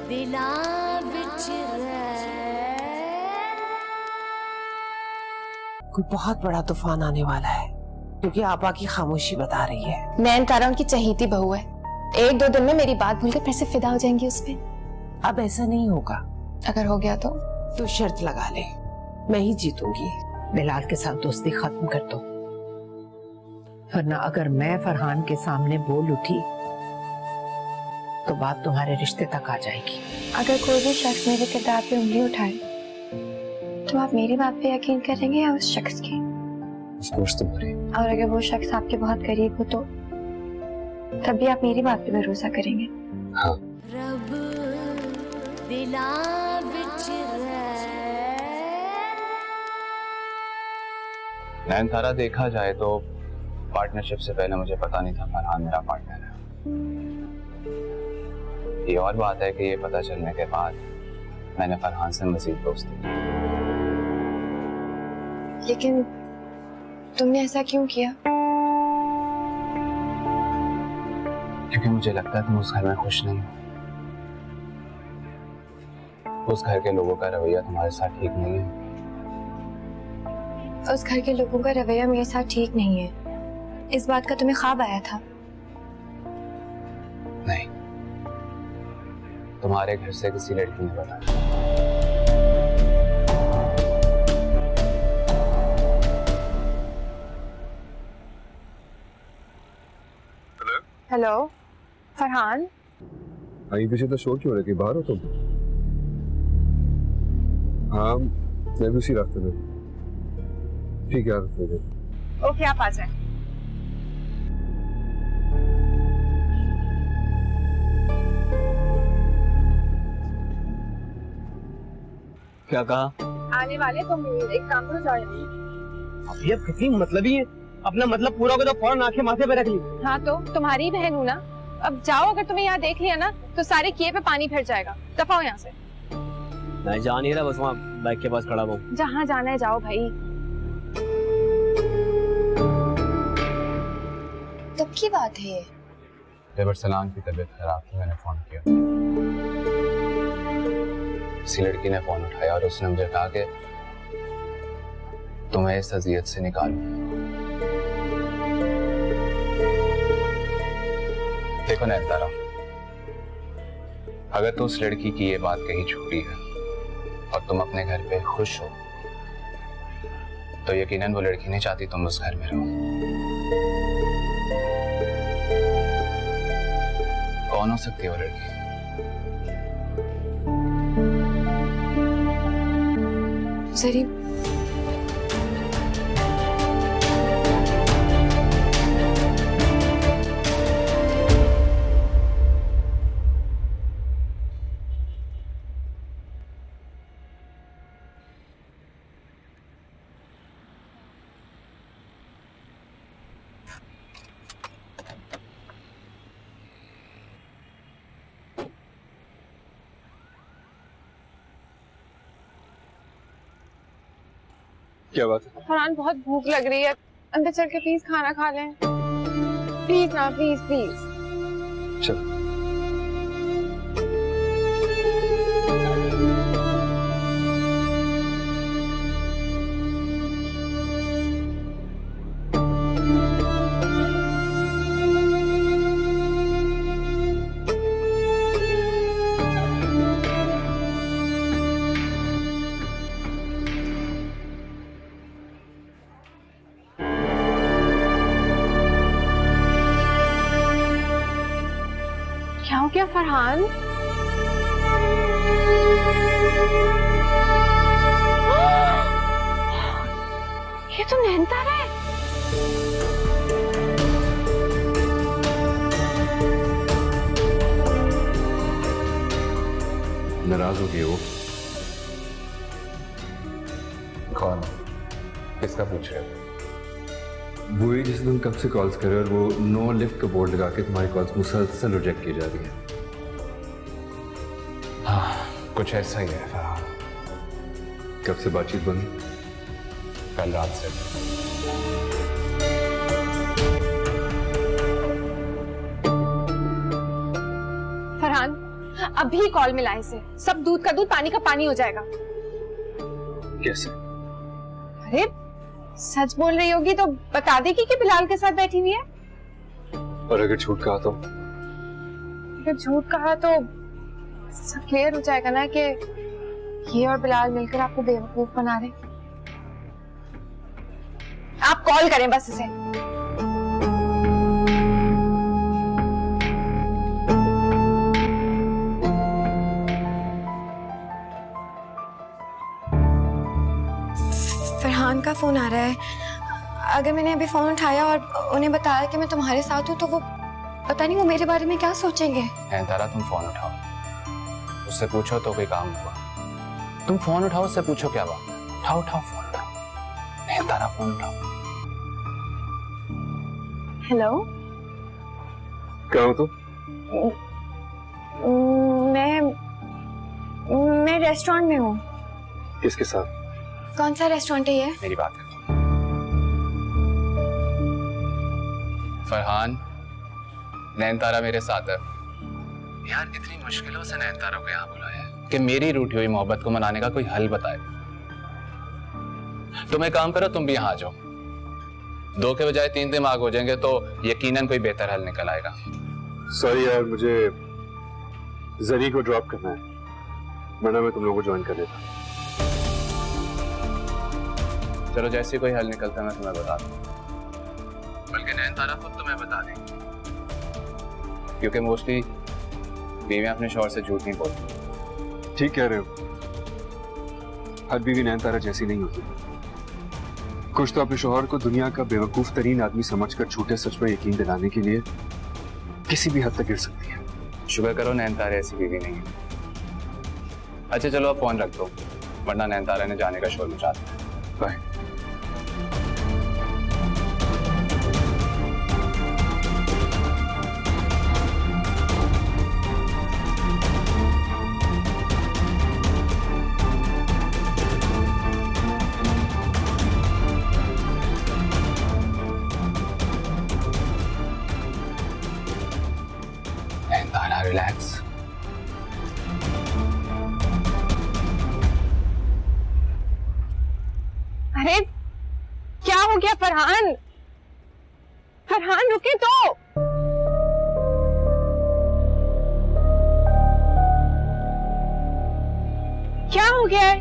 दिला विच कोई बहुत बड़ा तूफान आने वाला है, क्योंकि आपा की खामोशी बता रही है। नयनतारा उनकी चहेती बहू है, एक दो दिन में मेरी बात भूलकर फिर से फिदा हो जाएंगी उस पे। अब ऐसा नहीं होगा। अगर हो गया तो तू शर्त लगा ले, मैं ही जीतूंगी। बिलाल के साथ दोस्ती खत्म कर दो, वरना अगर मैं फरहान के सामने बोल उठी तो बात तुम्हारे रिश्ते तक आ जाएगी। अगर कोई भी शख्स मेरे किरदार पे उंगली उठाए तो आप मेरी बात पे यकीन करेंगे या उस शख्स की? तुम्हारी। और अगर वो शख्स आपके बहुत करीब हो तो तब भी आप मेरी बात पे भरोसा करेंगे? हाँ। रब दिला विच नयनतारा, देखा जाए तो पार्टनरशिप से पहले मुझे पता नहीं था फरहान मेरा पार्टनर है। ये और बात है कि ये पता चलने के बाद मैंने फरहान से मजीद दोस्ती की। लेकिन तुमने ऐसा क्यों किया? क्योंकि मुझे लगता है तुम उस घर में खुश नहीं हो। उस घर के लोगों का रवैया तुम्हारे साथ ठीक नहीं है। उस घर के लोगों का रवैया मेरे साथ ठीक नहीं है, इस बात का तुम्हें ख्वाब आया था? नहीं, तुम्हारे घर से किसी लड़की ने बताया। हेलो फरहान। आई पीछे तो शोर क्यों हो रही है? बाहर हो तुम? हाँ, मैं भी उसी रास्ते में। ठीक है, ओके, आप आ जाए। क्या कहा? आने वाले तुम एक काम करो, जाओ। अभी अब कितनी मतलबी है, अपना मतलब पूरा होगा तो फौरन आंखें माथे पे रख ली। हाँ तो तुम्हारी बहन हूँ ना, अब जाओ। अगर तुम्हें यहाँ देख लिया ना तो सारे किए पे पानी फिर जाएगा। दफा हो यहाँ से। मैं जा नहीं रहा, बस वहाँ बाइक के पास खड़ा हूँ। जहाँ जाना है जाओ भाई। तब की बात है ये? सलाम की तबीयत खराब थी, मैंने फोन किया। किसी लड़की ने फोन उठाया और उसने मुझे कहा कि तुम्हें इस अजियत से निकालूं। देखो नयनतारा, अगर तो उस लड़की की ये बात कही झूठी है और तुम अपने घर पे खुश हो तो यकीनन वो लड़की नहीं चाहती तुम उस घर में रहो। कौन हो सकती है वो लड़की? जरीब। क्या बात है? फरहान, बहुत भूख लग रही है, अंदर चल के प्लीज खाना खा लें। प्लीज ना, प्लीज प्लीज। चल। क्या हो गया फरहान? ये तो नयनतारा है। नाराज हो गए वो? कौन? किसका पूछ रहे हो? वो ही जिसे तुम कब से कॉल्स कर रहे हो और वो नो लिफ्ट का बोर्ड लगा के तुम्हारी कॉल्स मुसलसल रिजेक्ट की जा रही है। हाँ, कुछ ऐसा ही है फरहान। कब से बातचीत बंद? कल रात से। फरहान, अभी कॉल मिला इसे, सब दूध का दूध पानी का पानी हो जाएगा। कैसे? अरे सच बोल रही होगी तो बता देगी कि बिलाल के साथ बैठी हुई है। और अगर झूठ कहा तो? अगर झूठ कहा तो सब क्लियर हो जाएगा ना कि ये और बिलाल मिलकर आपको बेवकूफ बना रहे। आप कॉल करें बस इसे। फरहान का फोन आ रहा है। अगर मैंने अभी फोन उठाया और उन्हें बताया कि मैं तुम्हारे साथ हूँ तो वो पता नहीं वो मेरे बारे में क्या सोचेंगे। नयनतारा तुम फोन उठाओ, उससे पूछो तो कोई काम होगा। तुम फोन उठाओ, उससे पूछो क्या बात। उठाओ उठाओ फोन उठाओ, नयनतारा फोन उठाओ। हेलो, क्या हो तुम? मैं रेस्टोरेंट में हूँ। किसके साथ? कौन सा रेस्टोरेंट है ये? मेरी बात कर। फरहान, नयनतारा मेरे साथ है। यार इतनी मुश्किलों से नयनतारा को यहाँ बुलाया है कि मेरी रूठी हुई मोहब्बत को मनाने का कोई हल बताए। तुम एक काम करो, तुम भी यहाँ आ जाओ। 2 के बजाय 3 दिमाग हो जाएंगे तो यकीनन कोई बेहतर हल निकल आएगा। सॉरी यार, मुझे जरी को ड्रॉप करना है, वरना मैं तुम लोगों को ज्वाइन कर लेता। चलो जैसे कोई हल निकलता है मैं तुम्हें बता दूँ, बल्कि नयनतारा खुद तुम्हें बता देंगी, क्योंकि मोस्टली बीवियां अपने शौहर से झूठ नहीं बोलती। ठीक कह रहे हो, हर बीवी नयनतारा जैसी नहीं होती। कुछ तो अपने शौहर को दुनिया का बेवकूफ तरीन आदमी समझकर झूठे सच पर यकीन दिलाने के लिए किसी भी हद तक गिर सकती है। शुक्र करो नयनतारा ऐसी बीवी नहीं है। अच्छा चलो अब फोन रख दो, वरना नयनतारा ने जाने का शोर मचा दिया। बाय। नयनतारा रिलैक्स। अरे क्या हो गया फरहान? फरहान रुके तो। क्या हो गया है?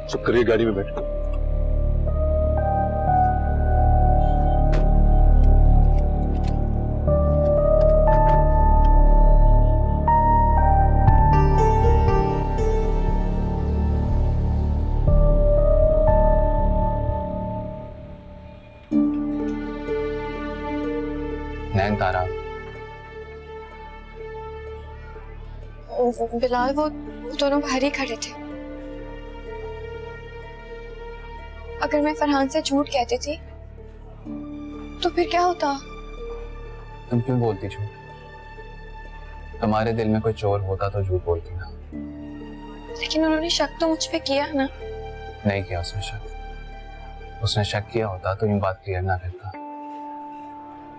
चुप करिए, गाड़ी में बैठो। नयनतारा, बिलाल वो दोनों बाहर ही खड़े थे। अगर मैं फरहान से झूठ कहती थी तो फिर क्या होता? तुम क्यों बोलती झूठ? तुम्हारे दिल में कोई चोर होता तो झूठ बोलती ना। लेकिन उन्होंने शक तो मुझ पे किया ना। नहीं किया उसने शक। उसने शक किया होता तो यूं बात क्लियर ना करता।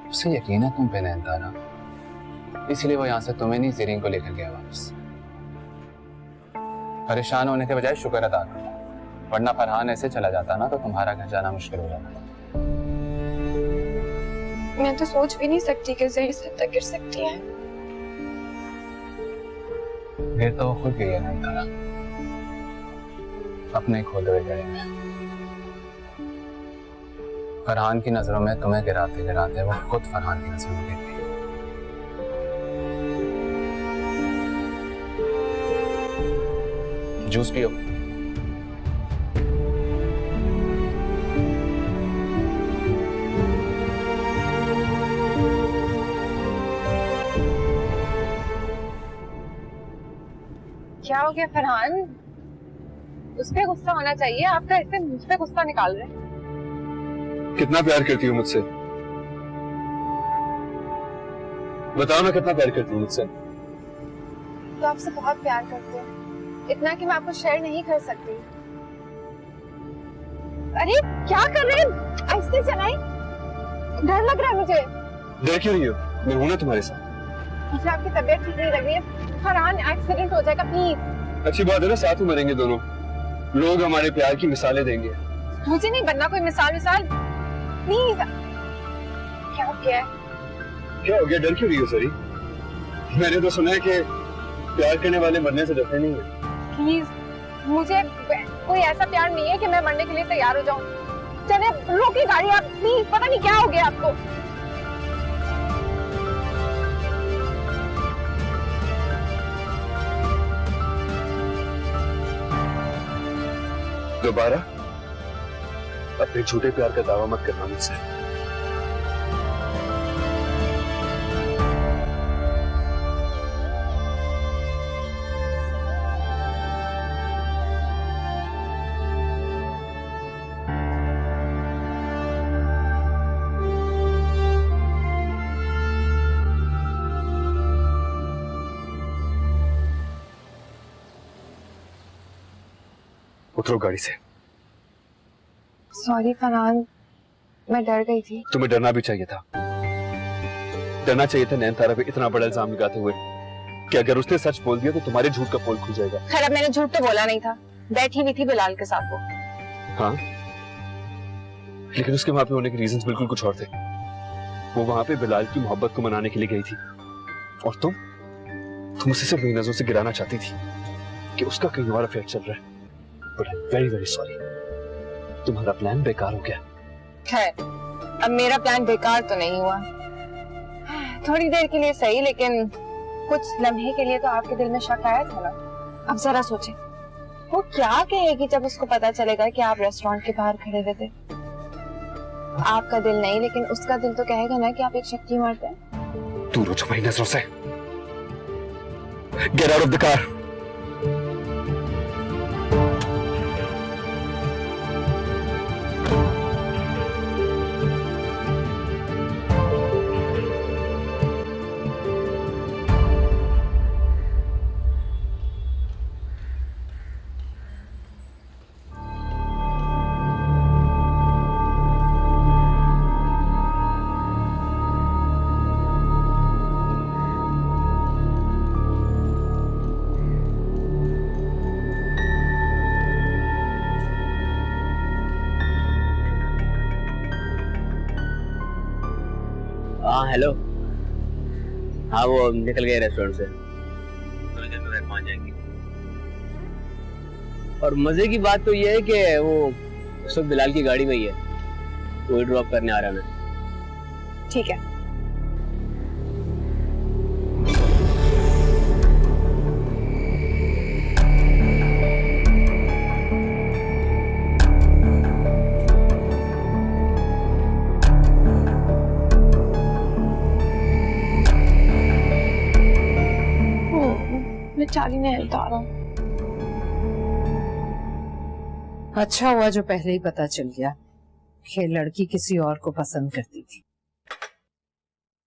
उसे यकीन है तुम पे नयनतारा, इसलिए वो यहाँ से तुम्हें नहीं ज़रीन को लेकर गया वापस। परेशान होने के बजाय शुक्र अदा करो, वरना फरहान ऐसे चला जाता ना तो तुम्हारा घर जाना मुश्किल हो जाता। मैं तो सोच भी नहीं सकती कि ज़रीन से तक गिर सकती है। फिर तो वो खुद गई है नयनतारा, अपने खोले हुए गड़े में। फरहान की नजरों में तुम्हें गिराते गिराते वो खुद फरहान की नजरों में गिर गई। जूस पियो। क्या हो गया फरहान? उस पे गुस्सा होना चाहिए, आपका ऐसे मुझ पे गुस्सा निकाल रहे हैं। कितना प्यार करती हो मुझसे? बताओ ना, कितना प्यार करती हो मुझसे? तो आपसे बहुत प्यार करते हैं, इतना कि मैं आपको शेयर नहीं कर सकती। अरे क्या कर रहे हैं? ऐसे चलाएं, डर लग रहा है मुझे। डर क्यों रही हो? मैं हूं ना तुम्हारे साथ। मुझे आपकी तबीयत ठीक नहीं लग रही है। फरहान एक्सीडेंट हो जाएगा, प्लीज। अच्छी बात है ना, साथ में मरेंगे दोनों। लोग हमारे प्यार की मिसालें देंगे। मुझे नहीं बनना कोई मिसाल, प्लीज। क्या हो गया है? क्या हो गया, डर क्यों रही हो सरी? मैंने तो सुना है कि प्यार करने वाले मरने से डरते नहीं है। प्लीज, मुझे कोई ऐसा प्यार नहीं है कि मैं मरने के लिए तैयार हो जाऊं। चले, रोकिए गाड़ी आप प्लीज। पता नहीं क्या हो गया आपको। दोबारा अपने झूठे प्यार का दावा मत करना मुझसे। उतरो गाड़ी से। सॉरी फरहान, मैं डर गई थी। तुम्हें डरना भी चाहिए था। डरना चाहिए था नैनतारा पे इतना बड़ा इल्जाम लगाते हुए कि अगर उसने सच बोल दिया तो तुम्हारे झूठ का पोल खुल जाएगा। खैर, अब मैंने झूठ तो बोला नहीं था, बैठी हुई थी बिलाल के साथ वो। हाँ, लेकिन उसके वहां पे होने के रीजंस बिल्कुल कुछ और थे। वो वहां पे बिलाल की मोहब्बत को मनाने के लिए गई थी, और तुम उसे सिर्फ नजरों से गिराना चाहती थी कि उसका कहीं और अफेयर चल रहा है। But I am very very sorry, तुम्हारा प्लान बेकार हो गया। खैर, अब मेरा प्लान बेकार तो नहीं हुआ। थोड़ी देर के लिए सही, लेकिन कुछ लम्हे के लिए तो आपके दिल में शक आया था ना। अब जरा सोचें, वो क्या कहेगी जब उसको पता चलेगा कि आप रेस्टोरेंट के बाहर खड़े हुए थे। आपका दिल नहीं, लेकिन उसका दिल तो कहेगा ना कि आप एक शक्ति मारते हैं। दूर हो तुम्हारी नजरों से। Get out of the car. हाँ हेलो। हाँ, वो निकल गए रेस्टोरेंट से, थोड़ी देर में पहुंच जाएंगे। और मजे की बात तो ये है कि वो उस वक्त बिलाल की गाड़ी में ही है, वो ड्रॉप करने आ रहा है। मैं ठीक है। चाली ने उतारा। अच्छा हुआ जो पहले ही पता चल गया कि लड़की किसी और को पसंद करती थी।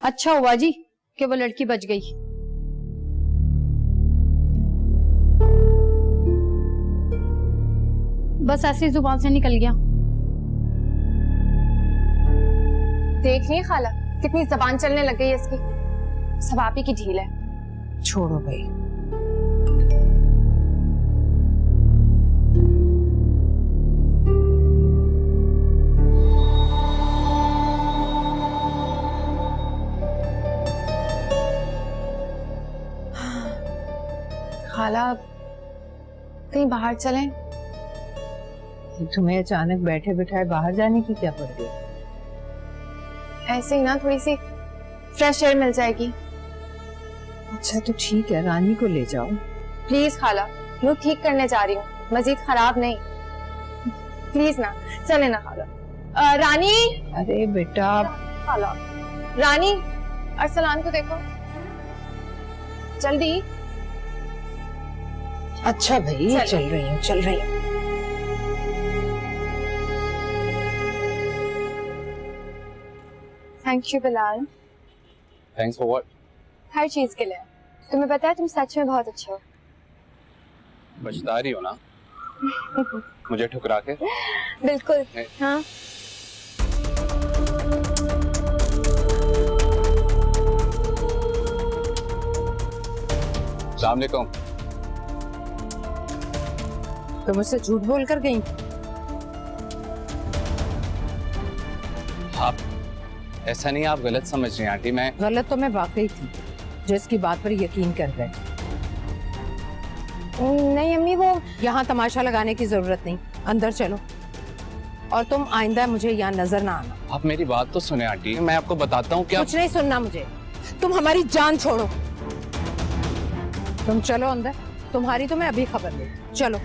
अच्छा हुआ जी कि वो लड़की बच गई। बस ऐसी जुबान से निकल गया। देख रही है खाला, कितनी जबान चलने लग गई है इसकी। सब आप ही की ढील है। छोड़ो भाई, खाला, कहीं बाहर चलें? तुम्हें अचानक बैठे बिठाए बाहर जाने की क्या पड़ गई? ऐसे ही ना, थोड़ी सी फ्रेश एयर मिल जाएगी। अच्छा तो ठीक है, रानी को ले जाओ। प्लीज खाला, मैं ठीक करने जा रही हूँ, मजीद खराब नहीं। प्लीज ना, चले ना खाला। रानी। अरे बेटा। खाला, रानी, अरसलान को देखो जल्दी। अच्छा भाई, चल रही हूँ, चल रही हूँ। Thank you Bilal. Thanks for what? हर चीज के लिए। तुम्हें पता है तुम सच में बहुत अच्छे हो। पछता रही हो ना मुझे ठुकरा के? बिल्कुल। हाँ। अस्सलाम वालेकुम। तो मुझसे झूठ बोल कर गई? आप ऐसा नहीं, आप गलत समझ रही हैं आंटी। मैं गलत तो मैं वाकई थी जो इसकी बात पर यकीन कर गए। नहीं अम्मी, वो यहाँ तमाशा लगाने की जरूरत नहीं, अंदर चलो। और तुम आइंदा मुझे यहाँ नजर ना आना। आप मेरी बात तो सुने आंटी, मैं आपको बताता हूँ क्या। कुछ नहीं सुनना मुझे, तुम हमारी जान छोड़ो। तुम चलो अंदर, तुम्हारी तो मैं अभी खबर ले। चलो।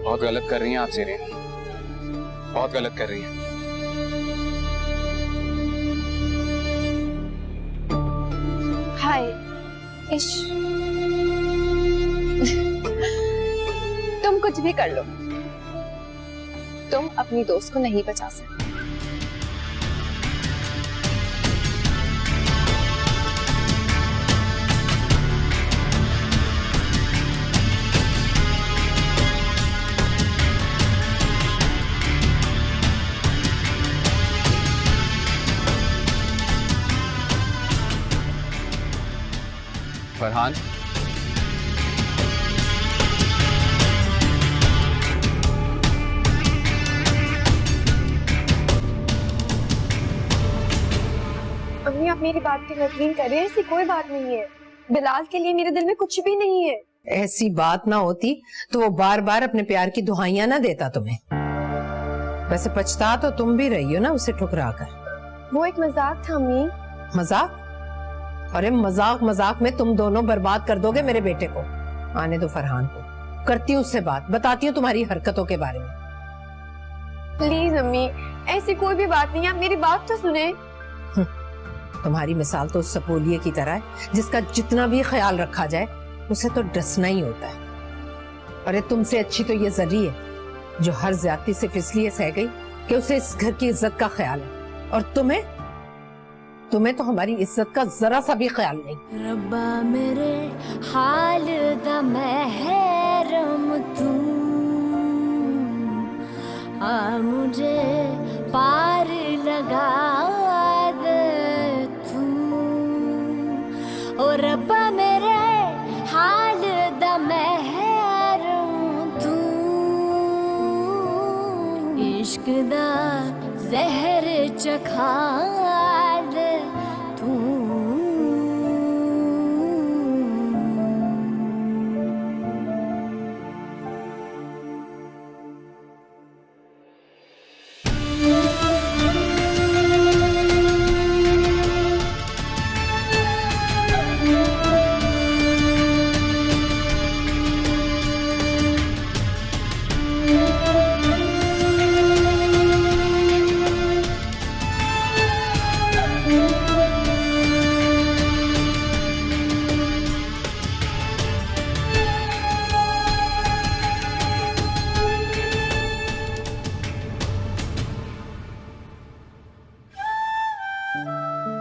बहुत गलत कर रही हैं आप सीरीन, बहुत गलत कर रही हैं। हाय इश तुम कुछ भी कर लो, तुम अपनी दोस्त को नहीं बचा सकते। फरहान, अम्मी आप मेरी बात की यकीन करें, ऐसी कोई बात नहीं है। बिलाल के लिए मेरे दिल में कुछ भी नहीं है। ऐसी बात ना होती तो वो बार बार अपने प्यार की दुहाइयां ना देता तुम्हें। वैसे पछता तो तुम भी रही हो ना उसे ठुकरा कर। वो एक मजाक था अम्मी। मजाक? अरे मजाक मजाक में तुम दोनों बर्बाद कर दोगे मेरे बेटे को। आने दो फरहान को, करती हूँ उससे बात, बताती हूँ तुम्हारी हरकतों के बारे में। प्लीज अम्मी, ऐसी कोई भी बात नहीं है, आप मेरी बात तो सुने। तुम्हारी मिसाल तो उस सपोलिये की तरह है जिसका जितना भी ख्याल रखा जाए उसे तो डसना ही होता है। अरे तुमसे अच्छी तो ये जर्री है जो हर ज्यादती सिर्फ इसलिए सह गई कि उसे इस घर की इज्जत का ख्याल है, और तुम्हें तो हमारी इज्जत का जरा सा भी ख्याल नहीं। रब्बा मेरे हाल दा महरम तू, आ मुझे पार लगा दे तू। ओ रब्बा मेरे हाल दा महरम तू, इश्क दा जहर चखा दे तू।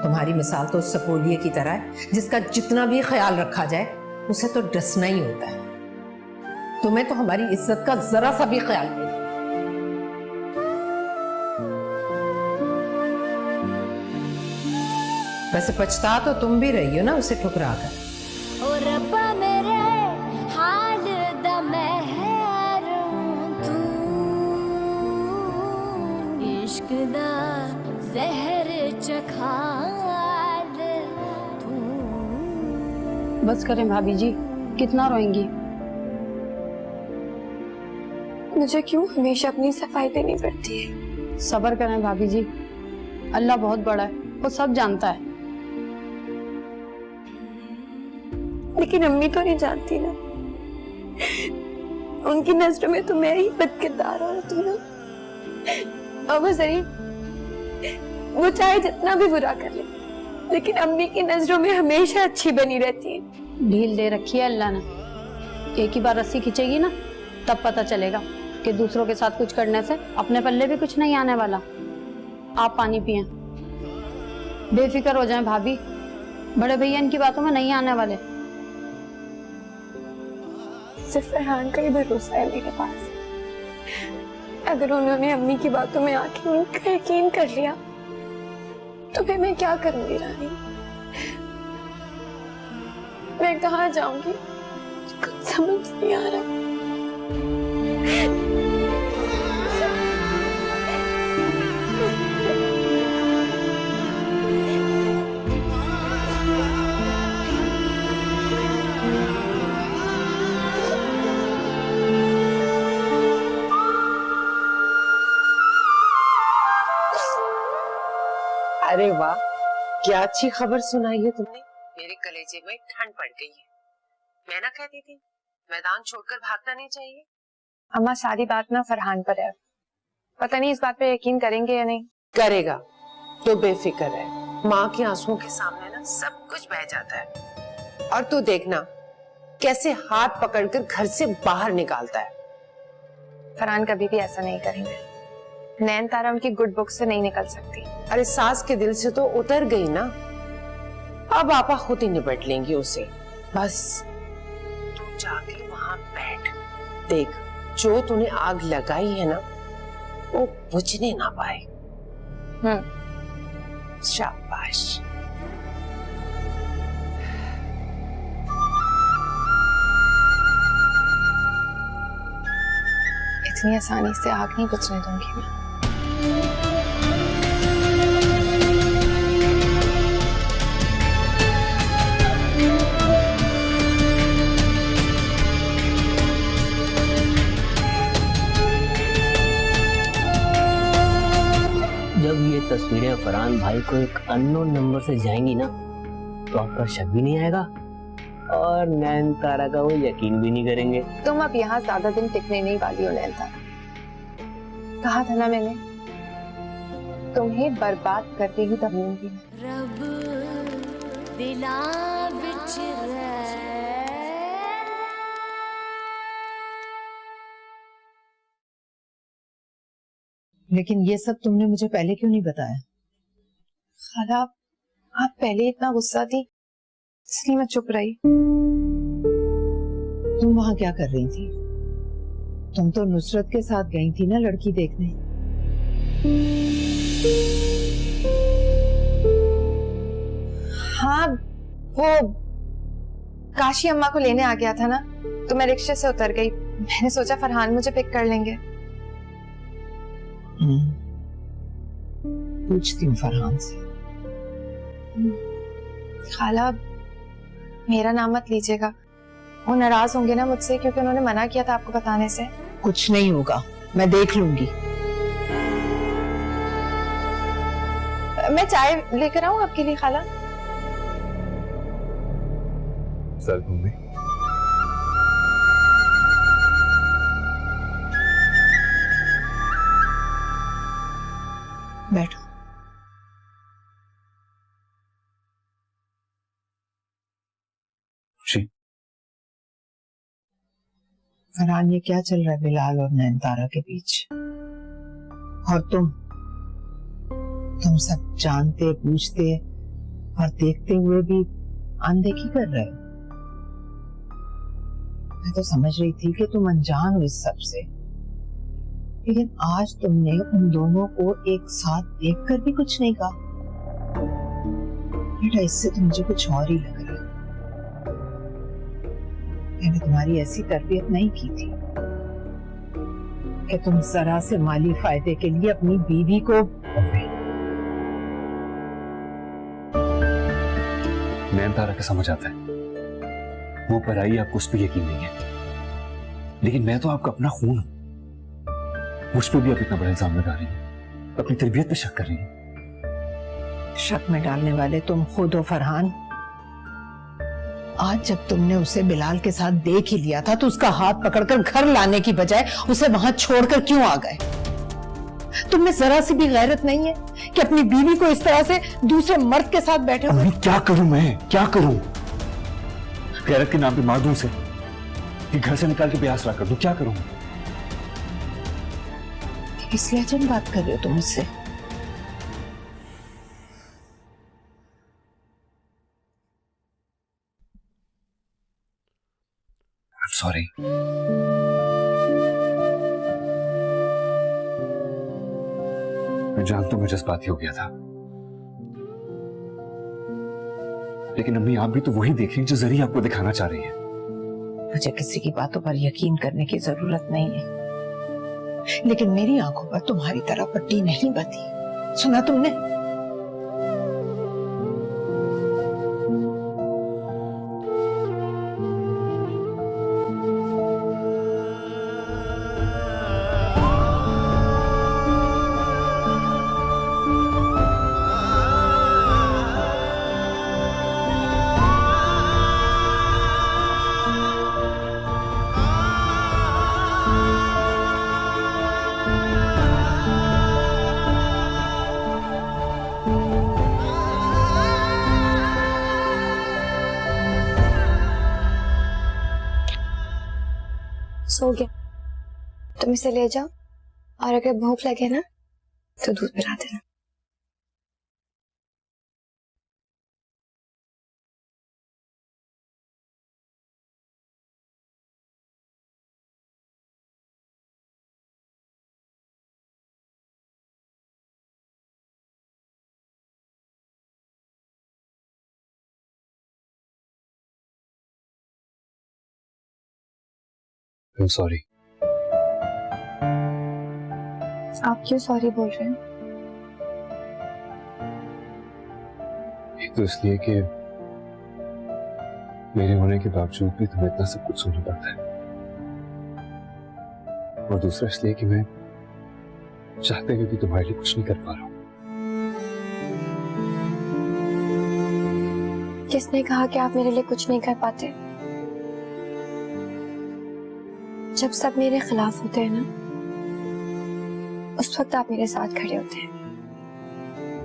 तुम्हारी मिसाल तो उस सपोलिये की तरह है जिसका जितना भी ख्याल रखा जाए उसे तो डसना ही होता है। तुम्हें तो हमारी इज्जत का जरा सा भी ख्याल नहीं। वैसे पछता तो तुम भी रही हो ना उसे ठुकरा कर। ओ रब्बा मेरे हाल दा महरम तू, इश्क दा जहर चखा दे तू। बस करें भाभी जी, कितना रोएंगी? मुझे क्यों हमेशा अपनी सफाई देनी पड़ती है? सब्र करें भाभी जी, अल्लाह बहुत बड़ा है, वो सब जानता है। लेकिन अम्मी तो नहीं जानती ना, उनकी नजरों में तो मैं ही बदकिरदार औरत हूं ना। अब सही, वो चाहे जितना भी बुरा कर ले, लेकिन अम्मी की नजरों में हमेशा अच्छी बनी रहती है। ढील दे रखी है अल्लाह ने, एक ही बार रस्सी खींचेगी ना तब पता चलेगा कि दूसरों के साथ कुछ करने से अपने पल्ले भी कुछ नहीं आने वाला। आप पानी पिएं। बेफिक्र हो जाएं भाभी, बड़े भैया इनकी बातों में नहीं आने वाले। सिर्फ फरहान का ही भरोसा है मेरे पास। अगर उन्होंने अम्मी की बातों में आके उनका यकीन कर लिया तो फिर मैं क्या करूंगी रानी? मैं कहाँ जाऊंगी? कुछ समझ नहीं आ रहा। अरे वाह, क्या अच्छी खबर सुनाई है तुमने। मेरे कलेजे में ठंड पड़ गई है। मैं ना कहती थी मैदान छोड़कर भागना नहीं चाहिए। अम्मा सारी बात ना फरहान पर है, पता नहीं इस बात पे यकीन करेंगे या नहीं। करेगा तो बेफिक्र है, माँ के आंसुओं के सामने ना सब कुछ बह जाता है। और तू देखना कैसे हाथ पकड़कर घर से बाहर निकालता है। फरहान कभी भी ऐसा नहीं करेंगे। नैन तारा उनकी गुड बुक से नहीं निकल सकती। अरे सास के दिल से तो उतर गई ना, अब आपा खुद ही निपट लेंगी उसे। बस तू जाके वहां बैठ, देख जो तूने आग लगाई है ना वो बुझने ना पाए। शाबाश। इतनी आसानी से आग नहीं बुझने दूंगी मैं। जब ये तस्वीरें फरहान भाई को एक अननोन नंबर से जाएंगी ना तो आप पर शक भी नहीं आएगा और नैन तारा का वो यकीन भी नहीं करेंगे। तुम अब यहाँ ज्यादा दिन टिकने नहीं वाली हो नैन तारा। कहा था ना मैंने, तुम्हें बर्बाद करके ही दबूंगी। रब दिला विच लेकिन ये सब तुमने मुझे पहले क्यों नहीं बताया? खाला आप पहले इतना गुस्सा थी इसलिए मैं चुप रही। तुम वहां क्या कर रही थी? तुम तो नुसरत के साथ गई थी ना लड़की देखने। हाँ वो काशी अम्मा को लेने आ गया था ना तो मैं रिक्शे से उतर गई। मैंने सोचा फरहान मुझे पिक कर लेंगे। पूछती हूँ फरहान से। खाला मेरा नाम मत लीजिएगा, वो नाराज होंगे ना मुझसे क्योंकि उन्होंने मना किया था आपको बताने से। कुछ नहीं होगा, मैं देख लूंगी। मैं चाय लेकर आऊं आपके लिए खाला? सर भूमि, बैठो। जी फरहान, ये क्या चल रहा है बिलाल और नैन तारा के बीच? और तुम सब जानते पूछते और देखते हुए भी अनदेखी कर रहे हो। मैं तो समझ रही थी कि तुम अनजान हो इस सब से, लेकिन आज तुमने उन दोनों को एक साथ देखकर भी कुछ नहीं कहा। बेटा, इससे तो मुझे कुछ और ही लग रहा है। मैंने तुम्हारी ऐसी तरबियत नहीं की थी कि तुम जरा से माली फायदे के लिए अपनी बीवी को। नैन तारा का समझ आता है, वो पराई, आपको उस पर यकीन नहीं है, लेकिन मैं तो आपका अपना खून हूं। मुझ पर भी आप इतना बड़ा इल्जाम लगा रही हैं, अपनी तरबियत पे शक कर रही हैं। शक में डालने वाले तुम खुद हो फरहान। आज जब तुमने उसे बिलाल के साथ देख ही लिया था तो उसका हाथ पकड़कर घर लाने की बजाय उसे वहां छोड़कर क्यों आ गए? तुमने जरा सी भी गैरत नहीं है कि अपनी बीवी को इस तरह से दूसरे मर्द के साथ बैठे हुए? क्या करूं मैं, क्या करूं? गैरत के नाम पे मार दूं उसे, कि घर से निकाल के बेआसरा कर दूं? क्या करूं? किस लहजे में बात कर रहे हो तुम मुझसे? सॉरी। मैं जानता हूं मैं जज्बाती हो गया था, लेकिन अम्मी आप भी तो वही देख रही हैं जो जरी आपको दिखाना चाह रही है। मुझे किसी की बातों पर यकीन करने की जरूरत नहीं है, लेकिन मेरी आंखों पर तुम्हारी तरह पट्टी नहीं बंधी। सुना तुमने? सो गया, तुम इसे ले जाओ और अगर भूख लगे ना तो दूध पिला देना। I'm sorry। आप क्यों सॉरी बोल रहे हैं? एक तो इसलिए कि मेरे होने के बावजूद भी तुम्हें इतना सब कुछ सुनना पड़ता है, और दूसरा इसलिए कि मैं चाहते हुए भी तुम्हारे लिए कुछ नहीं कर पा रहा हूं। किसने कहा कि आप मेरे लिए कुछ नहीं कर पाते? जब सब मेरे खिलाफ होते हैं ना, उस वक्त आप मेरे साथ खड़े होते हैं,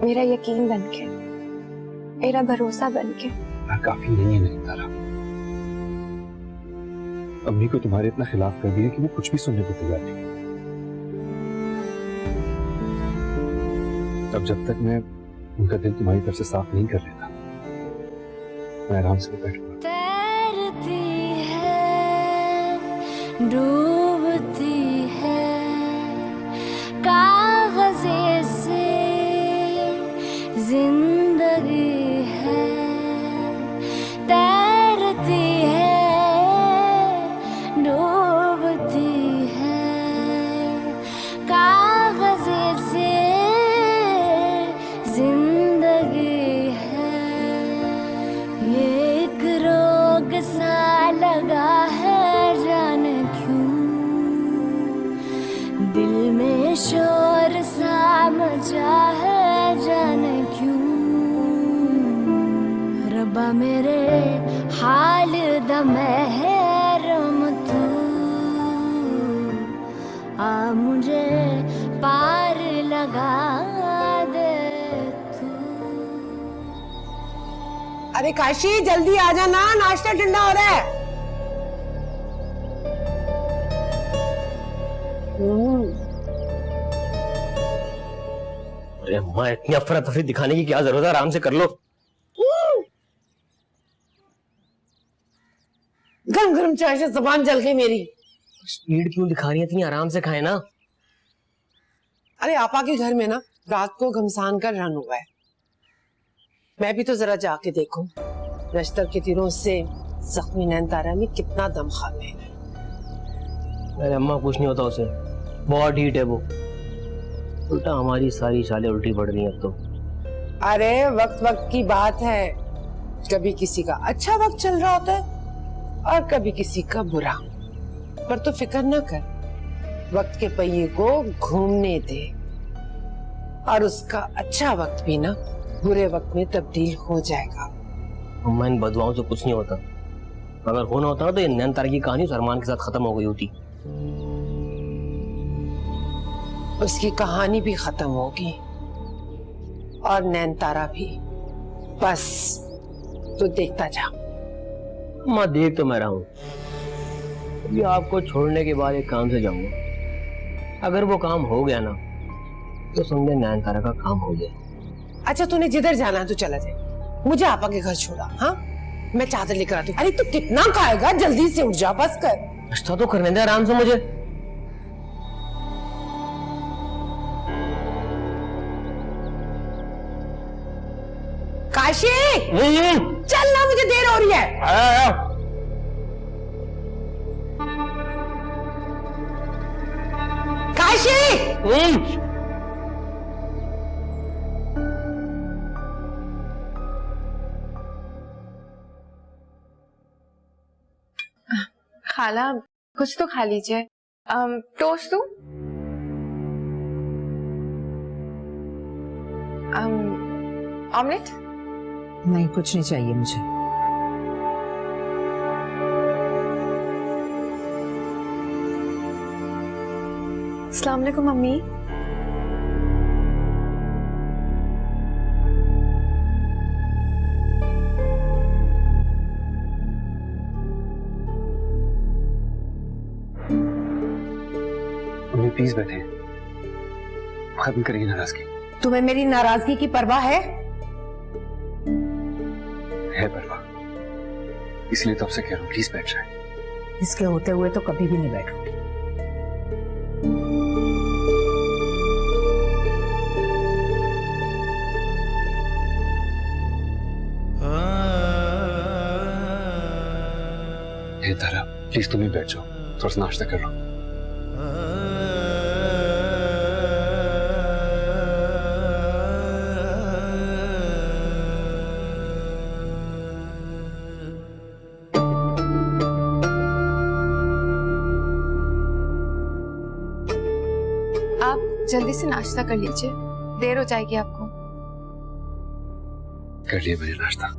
मेरा यकीन बनके, मेरा भरोसा बनके। काफी नहीं है नैनतारा। अम्मी को तुम्हारे इतना खिलाफ कर दिया कि वो कुछ भी सुनने को तैयार नहीं। अब जब तक मैं उनका दिल तुम्हारी तरफ से साफ नहीं कर लेता, मैं आराम से बैठूंगा। तैरती है, डूबती है, कागज़े से जिंदगी है। तैरती है, डूबती है, कागज़े से जिंदगी है। ये एक रोग सा लगा है, जाने क्यों दिल में शोर सा मचा है, जाने क्यों। रब्बा मेरे हाल दा महरम तू, आ मुझे पार लगा दे तू। अरे काशी जल्दी आ जाना, नाश्ता ठंडा हो रहा है। अरे अम्मा, इतनी अफरा तफरी दिखाने की क्या जरूरत है? आराम से कर लो। गरम गरम चाय से जुबान जल गई मेरी। स्पीड क्यों दिखा रही है? इतनी आराम से खाए ना। अरे आपा के घर में ना रात को घमसान का रन हुआ है, मैं भी तो जरा जाके देखूं नश्तर के तीरों से जख्मी नैनतारा में कितना दम खाने है। अरे अम्मा, कुछ नहीं होता उसे, बहुत हीट है वो। उल्टा हमारी सारी चालें उल्टी पड़ रही हैं अब तो। अरे वक्त वक्त की बात है, कभी किसी का अच्छा वक्त चल रहा होता है और कभी किसी का बुरा। पर तो फिक्र ना कर, वक्त के पहिए को घूमने दे, और उसका अच्छा वक्त भी ना बुरे वक्त में तब्दील हो जाएगा। अम्मा, इन बदुआओं से कुछ नहीं होता। अगर होना होता ना तो ये नैनतारा की कहानी सलमान के साथ खत्म हो गई होती। उसकी कहानी भी खत्म होगी और नैनतारा भी। बस तो देखता जा। अम्मा, देख तो मैं रहा हूं। अभी आपको छोड़ने के बाद एक काम से जाऊंगा। अगर वो काम हो गया ना तो समझे नैनतारा का काम हो गया। अच्छा तूने जिधर जाना है तो चला जाए, मुझे आपा के घर छोड़ा। हाँ मैं चादर लेकर आती हूँ। अरे तू कितना खाएगा, जल्दी से उठ जा, बस कर। नाश्ता तो करने दे आराम से मुझे। काशी चल ना, मुझे देर हो रही है। काशी खाला कुछ तो खा लीजिए। टोस्ट दूं? ऑमलेट? नहीं, कुछ नहीं चाहिए मुझे। अस्सलाम वालेकुम मम्मी। मम्मी प्लीज बैठे, खत्म करिए नाराजगी। तुम्हें मेरी नाराजगी की परवाह है? है परवाह, इसलिए तो आपसे कह रहा हूँ प्लीज बैठ जाए। इसके होते हुए तो कभी भी नहीं बैठूंगी। हे तारा प्लीज तुम ही बैठ जाओ, थोड़ा सा नाश्ता कर रहा हूँ। आप जल्दी से नाश्ता कर लीजिए, देर हो जाएगी आपको। कर लिया मैंने नाश्ता।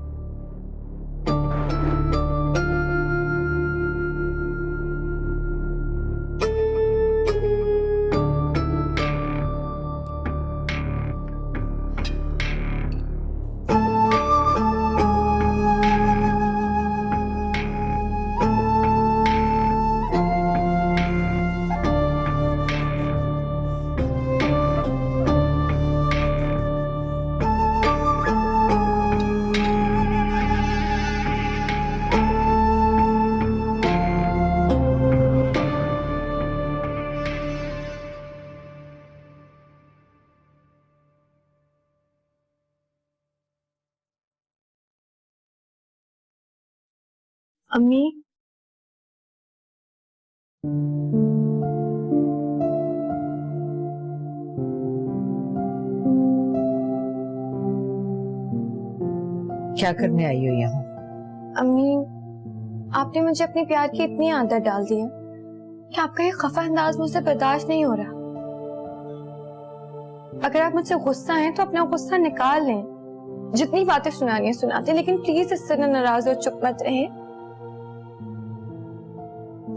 अम्मी क्या करने आई हो यहाँ? अम्मी आपने मुझे अपने प्यार की इतनी आदत डाल दी है कि आपका ये खफा अंदाज मुझसे बर्दाश्त नहीं हो रहा। अगर आप मुझसे गुस्सा हैं तो अपना गुस्सा निकाल लें, जितनी बातें सुनानी है सुनाते, लेकिन प्लीज इससे न नाराज हो, चुप मत रहे।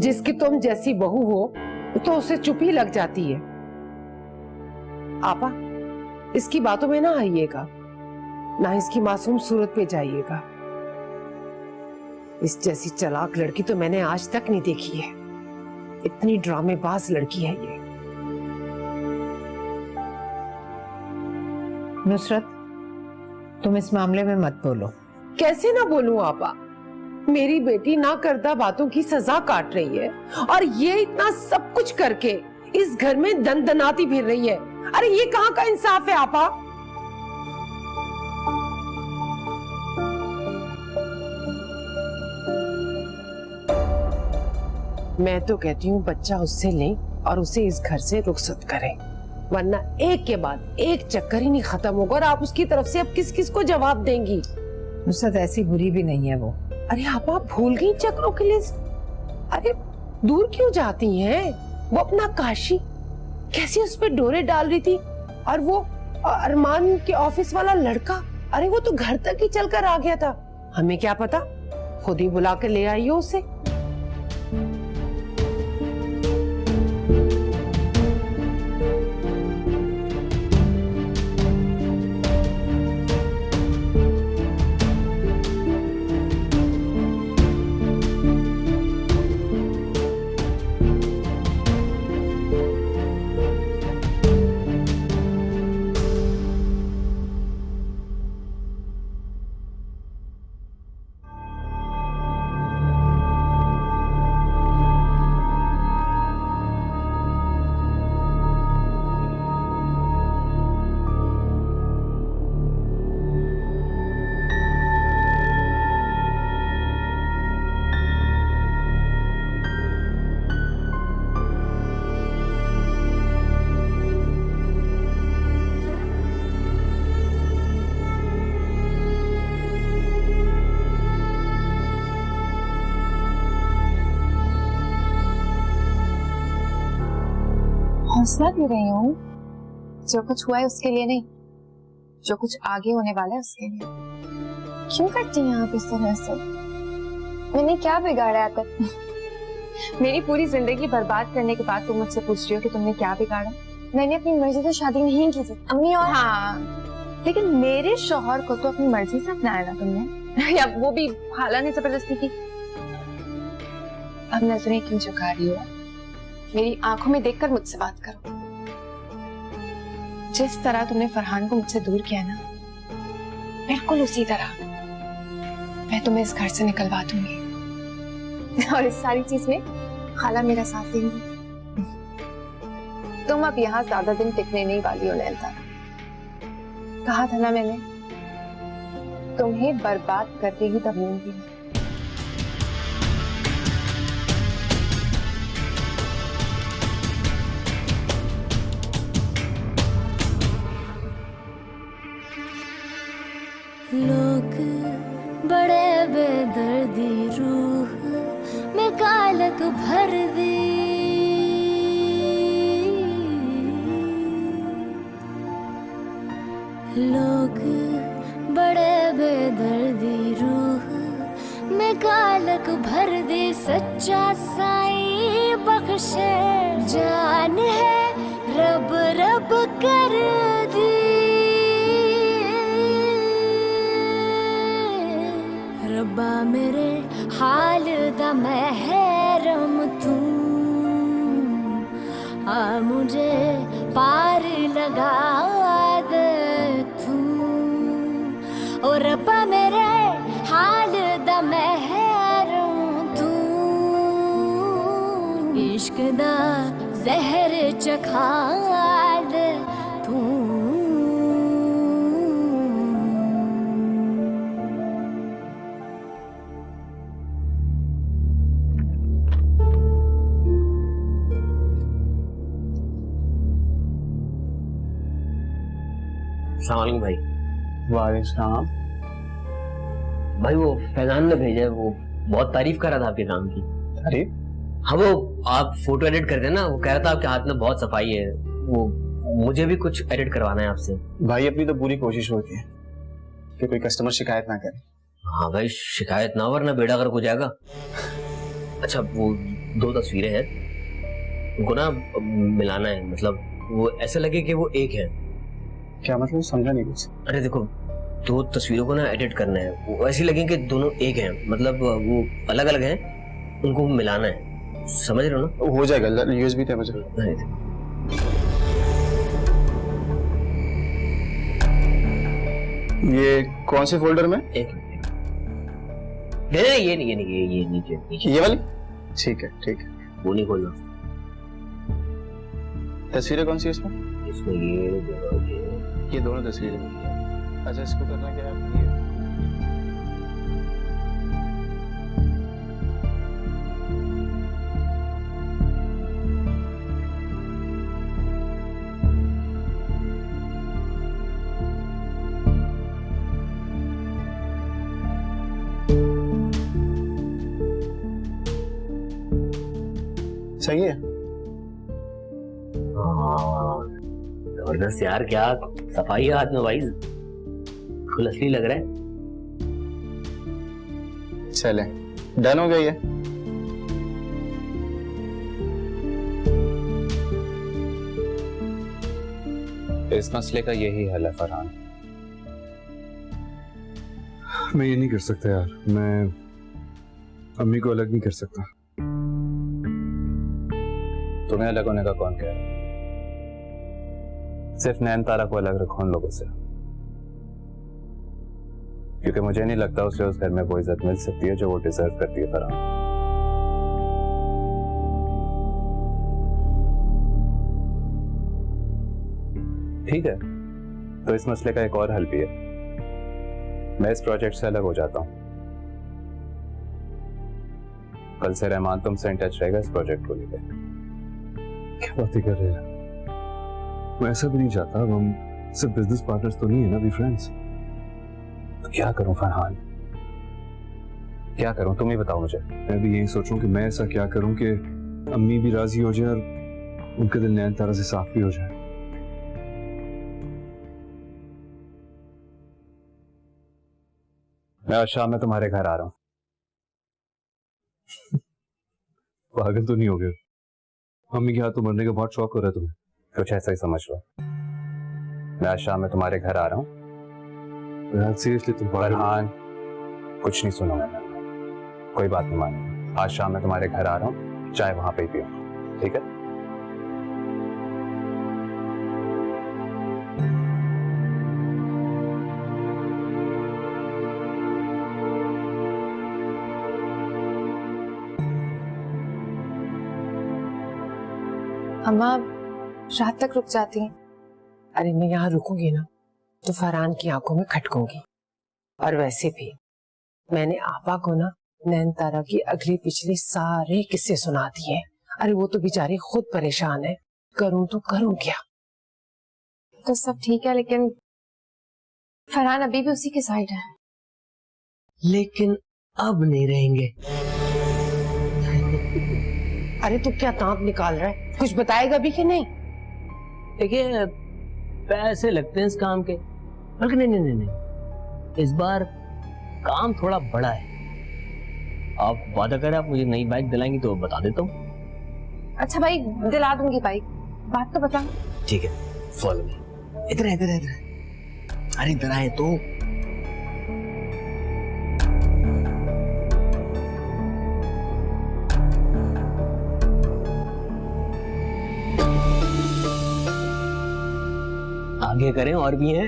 जिसकी तुम जैसी बहू हो तो उसे चुप ही लग जाती है। आपा इसकी बातों में ना आइएगा, ना इसकी मासूम सूरत पे जाइएगा। इस जैसी चालाक लड़की तो मैंने आज तक नहीं देखी है। इतनी ड्रामेबाज लड़की है ये। नुसरत, तुम इस मामले में मत बोलो। कैसे ना बोलूं आपा, मेरी बेटी ना करदा बातों की सजा काट रही है और ये इतना सब कुछ करके इस घर में दनदनाती फिर रही है। अरे ये कहाँ का इंसाफ है आपा? मैं तो कहती हूँ बच्चा उससे लें और उसे इस घर से रुखसत करें, वरना एक के बाद एक चक्कर ही नहीं खत्म होगा और आप उसकी तरफ से अब किस किस को जवाब देंगी? नुसरत ऐसी बुरी भी नहीं है वो। अरे आप भूल गई चक्रों की लिस्ट? अरे दूर क्यों जाती हैं? वो अपना काशी कैसे उस पर डोरे डाल रही थी, और वो अरमान के ऑफिस वाला लड़का, अरे वो तो घर तक ही चलकर आ गया था। हमें क्या पता, खुद ही बुला के ले आई हो उसे। हौसला दे रही हूँ, जो कुछ हुआ है उसके लिए नहीं, जो कुछ आगे होने वाला है उसके लिए। क्यों करती हैं आप इस तरह से? मैंने क्या बिगाड़ा है तक? मेरी पूरी जिंदगी बर्बाद करने के बाद तुम मुझसे पूछ रही हो कि तुमने क्या बिगाड़ा? मैंने अपनी मर्जी से शादी नहीं की थी अम्मी। और हाँ, लेकिन मेरे शौहर को तो अपनी मर्जी से अपनाया ना तुमने, या वो भी खाला ने जबरदस्ती की। अब नजरें क्यों झुका रही हो? मेरी आंखों में देखकर मुझसे बात करो। जिस तरह तुमने फरहान को मुझसे दूर किया ना, बिल्कुल उसी तरह मैं तुम्हें इस घर से निकलवा दूंगी। और इस सारी चीज में खाला मेरा साथ देंगी। तुम अब यहाँ ज्यादा दिन टिकने नहीं वाली हो नैनतारा। कहा था ना मैंने, तुम्हें बर्बाद करके ही दबूंगी। लोग बड़े बेदर्दी रूह में कालक भर दी। लोग बड़े बेदर्दी रूह में कालक भर दे। सच्चा साईं बख्शे जान है रब रब कर दी। रब्बा मेरे हाल दा महरम तू, आ मुझे पार लगा दे तू। ओ रब्बा मेरे हाल दा महरम तू, इश्क दा जहर चखा दे तू। अस्सलाम भाई। वालेकुम। भाई वो फैजान ने भेजा है, वो बहुत तारीफ कर रहा था आपके काम की। अरे हाँ, वो आप फोटो एडिट करते हैं ना, वो कह रहा था आपके हाथ में बहुत सफाई है, वो मुझे भी कुछ एडिट करवाना है आपसे। भाई अपनी तो पूरी कोशिश होती है कि कोई कस्टमर शिकायत ना करे। हाँ भाई, शिकायत ना, वरना बेड़ा गर्क हो जाएगा। अच्छा, वो 2 तस्वीरें हैं, उनको ना मिलाना है, मतलब वो ऐसे लगे कि वो एक है। क्या मतलब? समझा नहीं कुछ। अरे देखो, 2 तस्वीरों को ना एडिट करना है, वो ऐसे लगे कि दोनों एक हैं, मतलब वो अलग अलग हैं, उनको मिलाना है। समझ रहे हो ना? हो जाएगा, यूएसबी थे मुझे। ये कौन से फोल्डर में? एक नहीं, ये नहीं, ये नीचे। ये वाली? ठीक है ठीक है। वो नहीं खोलना। तस्वीरें कौन सी है इसमें? इसमें ये दोनों तस्वीरें। अच्छा, इसको करना क्या है? ये सही है। जबरदस्त यार, क्या सफाई है हाथ में भाई, फुल असली लग रहा है। चले, डन हो गई है। इस मसले का यही हल है फरहान। मैं ये नहीं कर सकता यार, मैं अम्मी को अलग नहीं कर सकता। तुम्हें अलग होने का कौन कह रहा है? सिर्फ नैनतारा को अलग रखो उन लोगों से, क्योंकि मुझे नहीं लगता उसे उस घर में वो इज्जत मिल सकती है जो वो डिजर्व करती है फरहान। ठीक है, तो इस मसले का एक और हल भी है। मैं इस प्रोजेक्ट से अलग हो जाता हूं। कल से रहमान तुमसे इन टच रहेगा इस प्रोजेक्ट को लेकर। क्या बातें कर रहे हैं? मैं ऐसा भी नहीं चाहता। अब हम सिर्फ बिजनेस पार्टनर्स तो नहीं है ना, भी फ्रेंड्स। तो क्या करूं फरहान, क्या करूं? तुम ही बताओ मुझे। मैं भी यही सोचूं कि मैं ऐसा क्या करूं कि अम्मी भी राजी हो जाए और उनके दिल नयनतारा से साफ भी हो जाए। मैं आज शाम में तुम्हारे घर आ रहा हूँ। पागल तो नहीं हो गए? मम्मी के हाथ तो मरने का बहुत शौक हो रहा है तुम्हें। कुछ ऐसा ही समझ लो। मैं आज शाम में तुम्हारे घर आ रहा हूँ। सीरियसली तुम फरहान, कुछ नहीं सुनूंगा मैं, कोई बात नहीं मानूंगा। आज शाम में तुम्हारे घर आ रहा हूँ, चाय वहां पे ही पीऊंगा, ठीक है? अम्मा रात तक रुक जाती हैं। अरे मैं यहाँ रुकूंगी ना तो फरहान की आंखों में खटकूंगी। और वैसे भी मैंने आपा को ना नयनतारा की अगली पिछली सारे किस्से सुना दिए। अरे वो तो बेचारी खुद परेशान है, करूं तो करूं क्या। तो सब ठीक है, लेकिन फरहान अभी भी उसी के साइड है। लेकिन अब नहीं रहेंगे। अरे तू क्या दांत निकाल रहा है? कुछ बताएगा भी कि नहीं? देखिए, पैसे लगते हैं इस काम के, बल्कि नहीं, इस बार काम थोड़ा बड़ा है। आप वादा करें आप मुझे नई बाइक दिलाएंगी तो बता देता हूँ। अच्छा भाई, दिला दूंगी बाइक, बात तो बता। ठीक है, फॉलो मी। इधर अरे इधर आए तो। आगे करें, और भी हैं।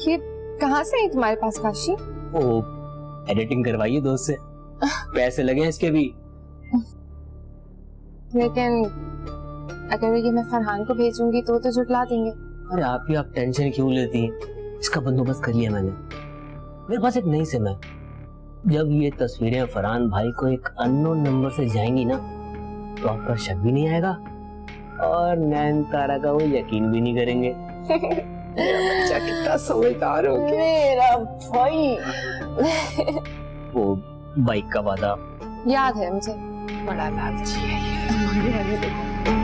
ये कहाँ से है तुम्हारे पास काशी? वो एडिटिंग करवाइए दोस्त से, पैसे लगे हैं इसके भी। लेकिन अगर ये मैं फरहान को भेजूंगी तो जुटला देंगे। अरे आप टेंशन क्यों लेती हैं? इसका बंदोबस्त कर लिया मैंने। मेरे पास एक नई सिम है। जब ये तस्वीरें फरहान भाई को एक अननोन नंबर से जाएंगी ना, तो आप पर शक भी नहीं आएगा और नयनतारा का वो यकीन भी नहीं करेंगे। बच्चा कितना समझदार हो गया मेरा भाई। वो बाइक का वादा याद है मुझे। बड़ा लालची है ये।